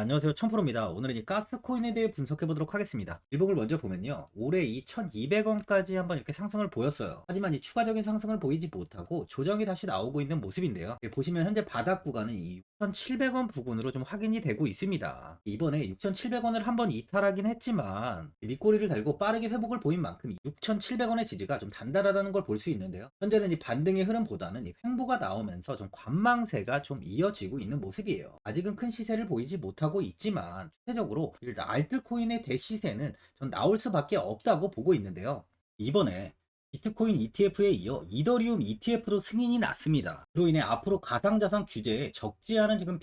안녕하세요. 천프로입니다. 오늘은 이 가스코인에 대해 분석해 보도록 하겠습니다. 일봉을 먼저 보면요. 올해 이 1200원까지 한번 이렇게 상승을 보였어요. 하지만 이 추가적인 상승을 보이지 못하고 조정이 다시 나오고 있는 모습인데요. 보시면 현재 바닥 구간은 이 6,700원 부근으로 좀 확인이 되고 있습니다. 이번에 6,700원을 한번 이탈하긴 했지만 밑꼬리를 달고 빠르게 회복을 보인 만큼 6,700원의 지지가 좀 단단하다는 걸 볼 수 있는데요. 현재는 이 반등의 흐름보다는 이 횡보가 나오면서 좀 관망세가 좀 이어지고 있는 모습이에요. 아직은 큰 시세를 보이지 못하고 있지만 추세적으로 일단 알트코인의 대시세는 전 나올 수밖에 없다고 보고 있는데요. 이번에 비트코인 ETF에 이어 이더리움 ETF도 승인이 났습니다. 그로 인해 앞으로 가상자산 규제에 적지 않은 지금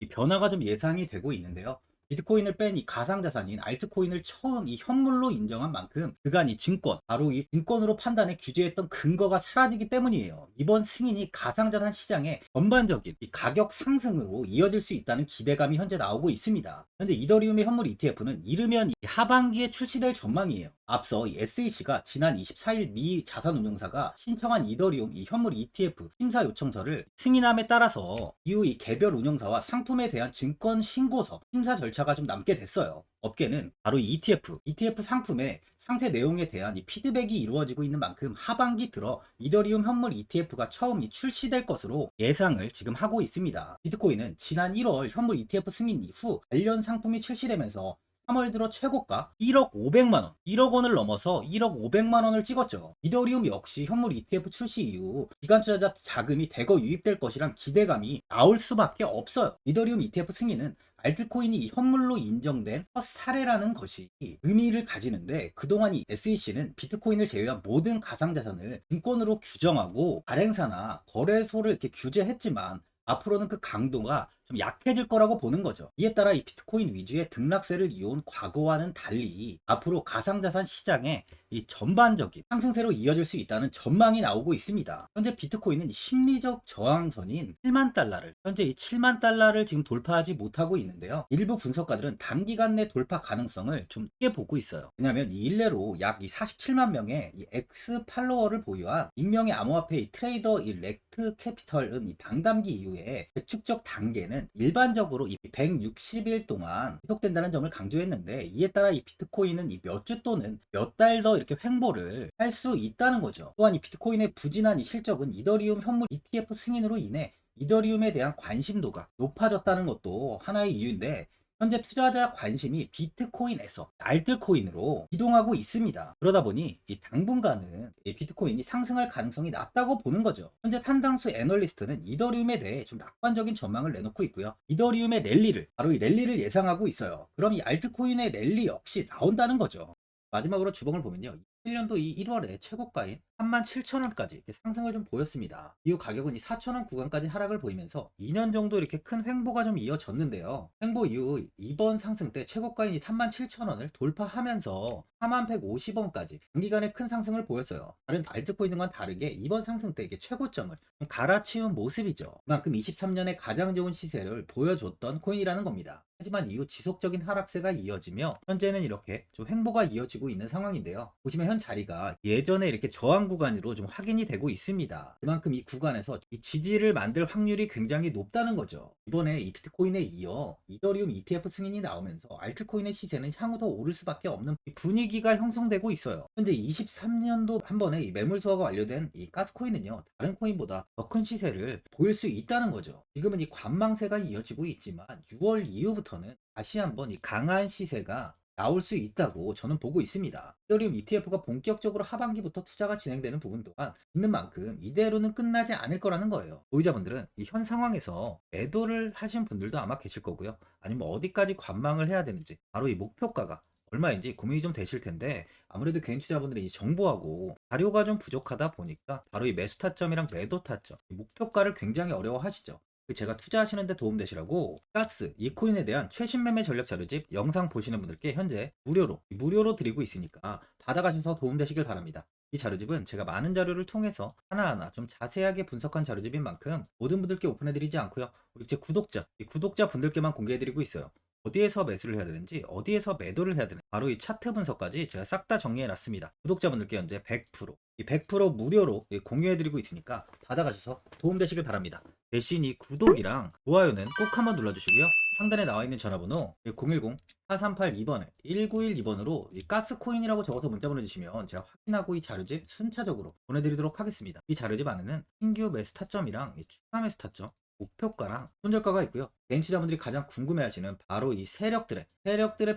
이 변화가 좀 예상이 되고 있는데요. 비트코인을 뺀 이 가상자산인 알트코인을 처음 이 현물로 인정한 만큼 그간 이 증권, 바로 이 증권으로 판단해 규제했던 근거가 사라지기 때문이에요. 이번 승인이 가상자산 시장의 전반적인 이 가격 상승으로 이어질 수 있다는 기대감이 현재 나오고 있습니다. 현재 이더리움의 현물 ETF는 이르면 이 하반기에 출시될 전망이에요. 앞서 이 SEC가 지난 24일 미 자산운용사가 신청한 이더리움 이 현물 ETF 심사 요청서를 승인함에 따라서 이후 이 개별 운용사와 상품에 대한 증권 신고서 심사 절차가 좀 남게 됐어요. 업계는 바로 이 ETF 상품의 상세 내용에 대한 이 피드백이 이루어지고 있는 만큼 하반기 들어 이더리움 현물 ETF가 처음 출시될 것으로 예상을 지금 하고 있습니다. 비트코인은 지난 1월 현물 ETF 승인 이후 관련 상품이 출시되면서 3월 들어 최고가 1억 500만 원, 1억 원을 넘어서 1억 500만 원을 찍었죠. 이더리움 역시 현물 ETF 출시 이후 기관 투자자 자금이 대거 유입될 것이란 기대감이 나올 수밖에 없어요. 이더리움 ETF 승인은 알트코인이 이 현물로 인정된 첫 사례라는 것이 의미를 가지는데, 그동안 이 SEC는 비트코인을 제외한 모든 가상자산을 증권으로 규정하고 발행사나 거래소를 이렇게 규제했지만 앞으로는 그 강도가 좀 약해질 거라고 보는 거죠. 이에 따라 이 비트코인 위주의 등락세를 이어온 과거와는 달리 앞으로 가상자산 시장의 이 전반적인 상승세로 이어질 수 있다는 전망이 나오고 있습니다. 현재 비트코인은 심리적 저항선인 7만 달러를 현재 이 7만 달러를 지금 돌파하지 못하고 있는데요. 일부 분석가들은 단기간 내 돌파 가능성을 좀 크게 보고 있어요. 왜냐하면 이 일례로 약 이 47만 명의 이 X 팔로워를 보유한 익명의 암호화폐 이 트레이더 이 렉트 캐피털은 이 반감기 이후에 재축적 단계는 일반적으로 이 160일 동안 지속된다는 점을 강조했는데, 이에 따라 이 비트코인은 이 몇 주 또는 몇 달 더 이렇게 횡보를 할 수 있다는 거죠. 또한 이 비트코인의 부진한 이 실적은 이더리움 현물 ETF 승인으로 인해 이더리움에 대한 관심도가 높아졌다는 것도 하나의 이유인데, 현재 투자자 관심이 비트코인에서 알트코인으로 이동하고 있습니다. 그러다 보니 이 당분간은 이 비트코인이 상승할 가능성이 낮다고 보는 거죠. 현재 상당수 애널리스트는 이더리움에 대해 좀 낙관적인 전망을 내놓고 있고요. 이더리움의 랠리를, 바로 이 랠리를 예상하고 있어요. 그럼 이 알트코인의 랠리 역시 나온다는 거죠. 마지막으로 주봉을 보면요. 1년도 이 1월에 최고가인 37,000원까지 상승을 좀 보였습니다. 이후 가격은 이 4,000원 구간까지 하락을 보이면서 2년 정도 이렇게 큰 횡보가 좀 이어졌는데요. 횡보 이후 이번 상승 때 최고가인 이 37,000원을 돌파하면서 4150원까지 단기간에 큰 상승을 보였어요. 다른 알트코인과는 다르게 이번 상승 때 이게 최고점을 좀 갈아치운 모습이죠. 그만큼 23년에 가장 좋은 시세를 보여줬던 코인이라는 겁니다. 하지만 이후 지속적인 하락세가 이어지며 현재는 이렇게 좀 횡보가 이어지고 있는 상황인데요. 보시면 현 자리가 예전에 이렇게 저항 구간으로 좀 확인이 되고 있습니다. 그만큼 이 구간에서 이 지지를 만들 확률이 굉장히 높다는 거죠. 이번에 이 비트코인에 이어 이더리움 ETF 승인이 나오면서 알트코인의 시세는 향후 더 오를 수밖에 없는 분위기가 형성되고 있어요. 현재 23년도 한 번에 이 매물 수화가 완료된 이 가스코인은요, 다른 코인보다 더 큰 시세를 보일 수 있다는 거죠. 지금은 이 관망세가 이어지고 있지만 6월 이후부터는 다시 한번 이 강한 시세가 나올 수 있다고 저는 보고 있습니다. 이더리움 ETF가 본격적으로 하반기부터 투자가 진행되는 부분 또한 있는 만큼 이대로는 끝나지 않을 거라는 거예요. 보유자분들은 이 현 상황에서 매도를 하신 분들도 아마 계실 거고요. 아니면 어디까지 관망을 해야 되는지, 바로 이 목표가가 얼마인지 고민이 좀 되실 텐데, 아무래도 개인 투자분들이 이 정보하고 자료가 좀 부족하다 보니까 바로 이 매수 타점이랑 매도 타점, 이 목표가를 굉장히 어려워하시죠. 제가 투자하시는데 도움되시라고 가스 이 코인에 대한 최신 매매 전략 자료집 영상 보시는 분들께 현재 무료로 드리고 있으니까 받아가셔서 도움되시길 바랍니다. 이 자료집은 제가 많은 자료를 통해서 하나하나 좀 자세하게 분석한 자료집인 만큼 모든 분들께 오픈해드리지 않고요. 우리 제 구독자 분들께만 공개해드리고 있어요. 어디에서 매수를 해야 되는지, 어디에서 매도를 해야 되는지, 바로 이 차트 분석까지 제가 싹 다 정리해 놨습니다. 구독자분들께 현재 100% 무료로 공유해 드리고 있으니까 받아가셔서 도움되시길 바랍니다. 대신 이 구독이랑 좋아요는 꼭 한번 눌러주시고요. 상단에 나와 있는 전화번호 010-4382번에 1912번으로 이 가스코인이라고 적어서 문자 보내주시면 제가 확인하고 이 자료집 순차적으로 보내드리도록 하겠습니다. 이 자료집 안에는 신규 매수 타점이랑 이 추가 매수 타점, 목표가랑 손절가가 있고요. 개인 투자분들이 가장 궁금해하시는 바로 이 세력들의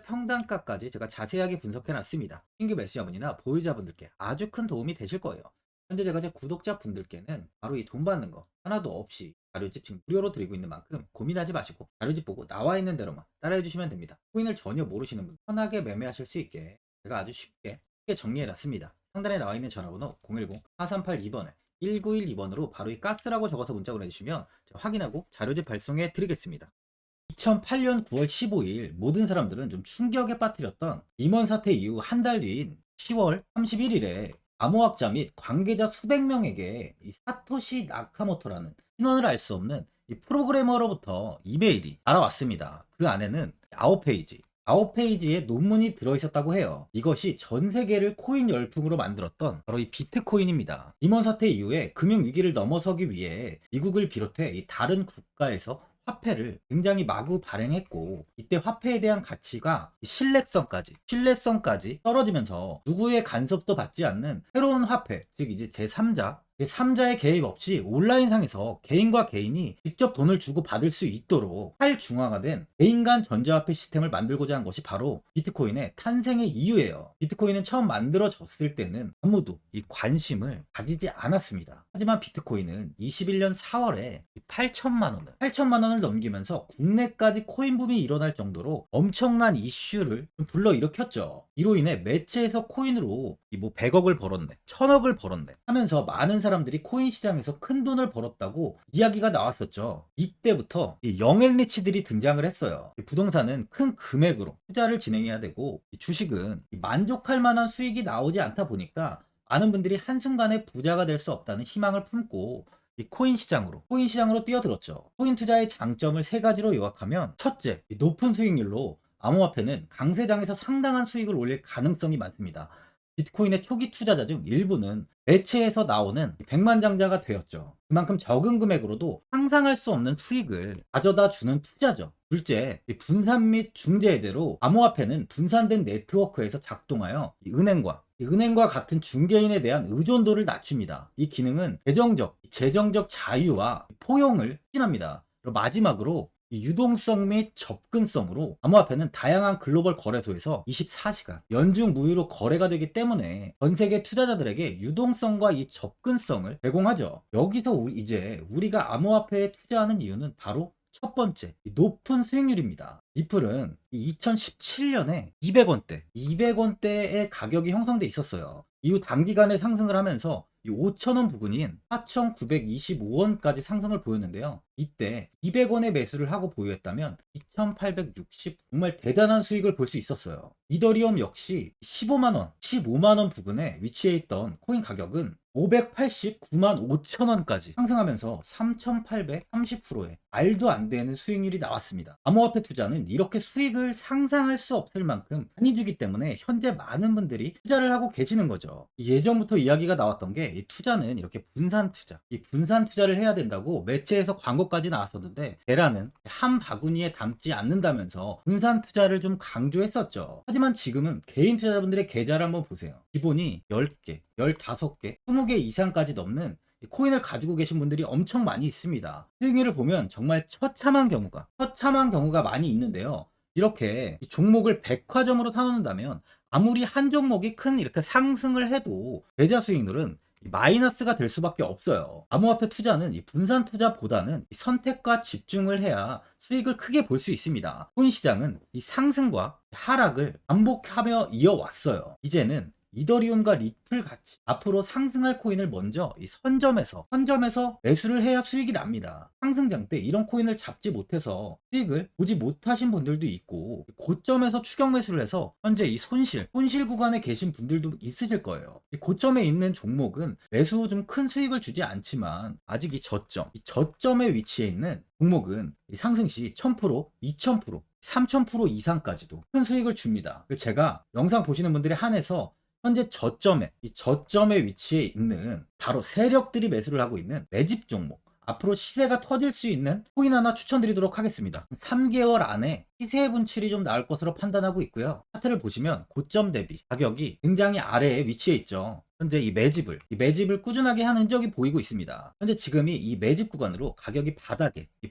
평단가까지 제가 자세하게 분석해 놨습니다. 신규 매수자분이나 보유자분들께 아주 큰 도움이 되실 거예요. 현재 제가 제 구독자분들께는 바로 이 돈 받는 거 하나도 없이 자료집 지금 무료로 드리고 있는 만큼 고민하지 마시고 자료집 보고 나와 있는 대로만 따라해 주시면 됩니다. 코인을 전혀 모르시는 분 편하게 매매하실 수 있게 제가 아주 쉽게 정리해 놨습니다. 상단에 나와 있는 전화번호 010-4382번에 1912번으로 바로 이 가스라고 적어서 문자 보내주시면 제가 확인하고 자료집 발송해 드리겠습니다. 2008년 9월 15일 모든 사람들은 좀 충격에 빠뜨렸던 리먼 사태 이후 한 달 뒤인 10월 31일에 암호학자 및 관계자 수백 명에게 이 사토시 나카모토라는 신원을 알 수 없는 이 프로그래머로부터 이메일이 날아왔습니다. 그 안에는 9페이지의 논문이 들어있었다고 해요. 이것이 전 세계를 코인 열풍으로 만들었던 바로 이 비트코인입니다. 리먼 사태 이후에 금융위기를 넘어서기 위해 미국을 비롯해 이 다른 국가에서 화폐를 굉장히 마구 발행했고 이때 화폐에 대한 가치가 신뢰성까지 떨어지면서 누구의 간섭도 받지 않는 새로운 화폐, 즉 이제 제3자의 개입 없이 온라인상에서 개인과 개인이 직접 돈을 주고 받을 수 있도록 탈중앙화된 개인 간 전자화폐 시스템을 만들고자 한 것이 바로 비트코인의 탄생의 이유예요. 비트코인은 처음 만들어졌을 때는 아무도 이 관심을 가지지 않았습니다. 하지만 비트코인은 21년 4월에 8천만 원을 넘기면서 국내까지 코인 붐이 일어날 정도로 엄청난 이슈를 불러일으켰죠. 이로 인해 매체에서 코인으로 뭐 100억을 벌었네, 1000억을 벌었네 하면서 많은 사람들이 코인 시장에서 큰 돈을 벌었다고 이야기가 나왔었죠. 이때부터 이 영앤리치들이 등장을 했어요. 부동산은 큰 금액으로 투자를 진행해야 되고 주식은 만족할 만한 수익이 나오지 않다 보니까 많은 분들이 한순간에 부자가 될 수 없다는 희망을 품고 이 코인 시장으로 뛰어들었죠. 코인 투자의 장점을 세 가지로 요약하면 첫째, 높은 수익률로 암호화폐는 강세장에서 상당한 수익을 올릴 가능성이 많습니다. 비트코인의 초기 투자자 중 일부는 매체에서 나오는 백만장자가 되었죠. 그만큼 적은 금액으로도 상상할 수 없는 수익을 가져다 주는 투자죠. 둘째, 분산 및 중재대로 암호화폐는 분산된 네트워크에서 작동하여 은행과 같은 중개인에 대한 의존도를 낮춥니다. 이 기능은 재정적 자유와 포용을 추진합니다. 그리고 마지막으로 이 유동성 및 접근성으로 암호화폐는 다양한 글로벌 거래소에서 24시간 연중 무휴로 거래가 되기 때문에 전 세계 투자자들에게 유동성과 이 접근성을 제공하죠. 여기서 이제 우리가 암호화폐에 투자하는 이유는 바로 첫 번째, 높은 수익률입니다. 리플은 2017년에 200원대의 가격이 형성돼 있었어요. 이후 단기간에 상승을 하면서 5,000원 부근인 4,925원까지 상승을 보였는데요. 이때 200원에 매수를 하고 보유했다면 2,860 정말 대단한 수익을 볼 수 있었어요. 이더리움 역시 15만원 부근에 위치해 있던 코인 가격은 589만 5천원까지 상승하면서 3,830%의 말도 안 되는 수익률이 나왔습니다. 암호화폐 투자는 이렇게 수익을 상상할 수 없을 만큼 많이 주기 때문에 현재 많은 분들이 투자를 하고 계시는 거죠. 예전부터 이야기가 나왔던 게 이 투자는 이렇게 이 분산 투자를 해야 된다고 매체에서 광고까지 나왔었는데 테라는 한 바구니에 담지 않는다면서 분산 투자를 좀 강조했었죠. 하지만 지금은 개인 투자자분들의 계좌를 한번 보세요. 기본이 10개, 15개, 20개 이상까지 넘는 코인을 가지고 계신 분들이 엄청 많이 있습니다. 수익률을 보면 정말 처참한 경우가 많이 있는데요. 이렇게 종목을 백화점으로 사놓는다면 아무리 한 종목이 큰 이렇게 상승을 해도 계좌 수익률은 마이너스가 될 수밖에 없어요. 암호화폐 투자는 이 분산 투자보다는 이 선택과 집중을 해야 수익을 크게 볼 수 있습니다. 코인 시장은 이 상승과 하락을 반복하며 이어왔어요. 이제는 이더리움과 리플 같이 앞으로 상승할 코인을 먼저 이 선점에서 매수를 해야 수익이 납니다. 상승장 때 이런 코인을 잡지 못해서 수익을 보지 못하신 분들도 있고 고점에서 추격 매수를 해서 현재 이 손실 구간에 계신 분들도 있으실 거예요. 이 고점에 있는 종목은 매수 후 좀 큰 수익을 주지 않지만 아직 이 저점에 위치해 있는 종목은 이 상승 시 1000%, 2000%, 3000% 이상까지도 큰 수익을 줍니다. 제가 영상 보시는 분들에 한해서 현재 저점에 위치해 있는 바로 세력들이 매수를 하고 있는 매집 종목, 앞으로 시세가 터질 수 있는 코인 하나 추천드리도록 하겠습니다. 3개월 안에 시세 분출이 좀 나올 것으로 판단하고 있고요. 차트를 보시면 고점 대비 가격이 굉장히 아래에 위치해 있죠. 현재 이 매집을 꾸준하게 한 흔적이 보이고 있습니다. 현재 지금이 이 매집 구간으로 가격이 이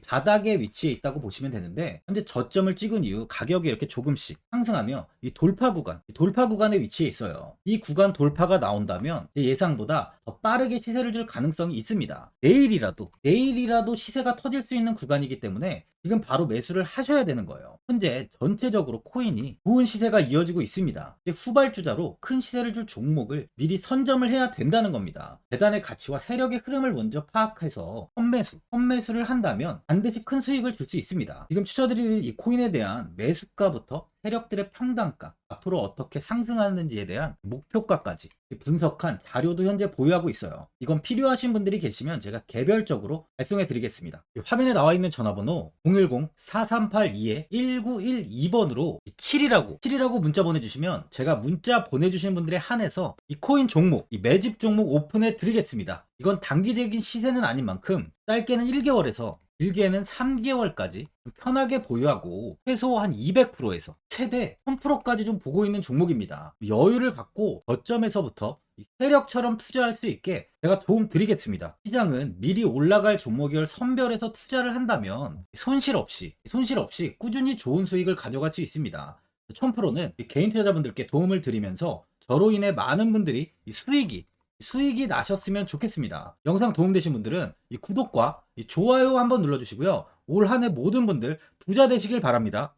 바닥에 위치해 있다고 보시면 되는데, 현재 저점을 찍은 이후 가격이 이렇게 조금씩 상승하며 이 돌파 구간에 위치해 있어요. 이 구간 돌파가 나온다면 제 예상보다 더 빠르게 시세를 줄 가능성이 있습니다. 내일이라도 시세가 터질 수 있는 구간이기 때문에 지금 바로 매수를 하셔야 되는 거예요. 현재 전체적으로 코인이 좋은 시세가 이어지고 있습니다. 이제 후발주자로 큰 시세를 줄 종목을 미리 선점을 해야 된다는 겁니다. 재단의 가치와 세력의 흐름을 먼저 파악해서 선매수를 한다면 반드시 큰 수익을 줄 수 있습니다. 지금 추천드리는 이 코인에 대한 매수가부터 세력들의 평단가, 앞으로 어떻게 상승하는지에 대한 목표가까지 분석한 자료도 현재 보유하고 있어요. 이건 필요하신 분들이 계시면 제가 개별적으로 발송해 드리겠습니다. 화면에 나와 있는 전화번호 010-4382-1912번으로 7이라고 문자 보내주시면 제가 문자 보내주신 분들에 한해서 이 코인 종목, 이 매집 종목 오픈해 드리겠습니다. 이건 단기적인 시세는 아닌 만큼 짧게는 1개월에서 길게는 3개월까지 편하게 보유하고 최소 한 200%에서 최대 1000%까지 좀 보고 있는 종목입니다. 여유를 갖고 저점에서부터 세력처럼 투자할 수 있게 제가 도움 드리겠습니다. 시장은 미리 올라갈 종목을 선별해서 투자를 한다면 손실 없이 꾸준히 좋은 수익을 가져갈 수 있습니다. 1000%는 개인 투자자분들께 도움을 드리면서 저로 인해 많은 분들이 수익이 나셨으면 좋겠습니다. 영상 도움되신 분들은 이 구독과 이 좋아요 한번 눌러주시고요. 올 한 해 모든 분들 부자 되시길 바랍니다.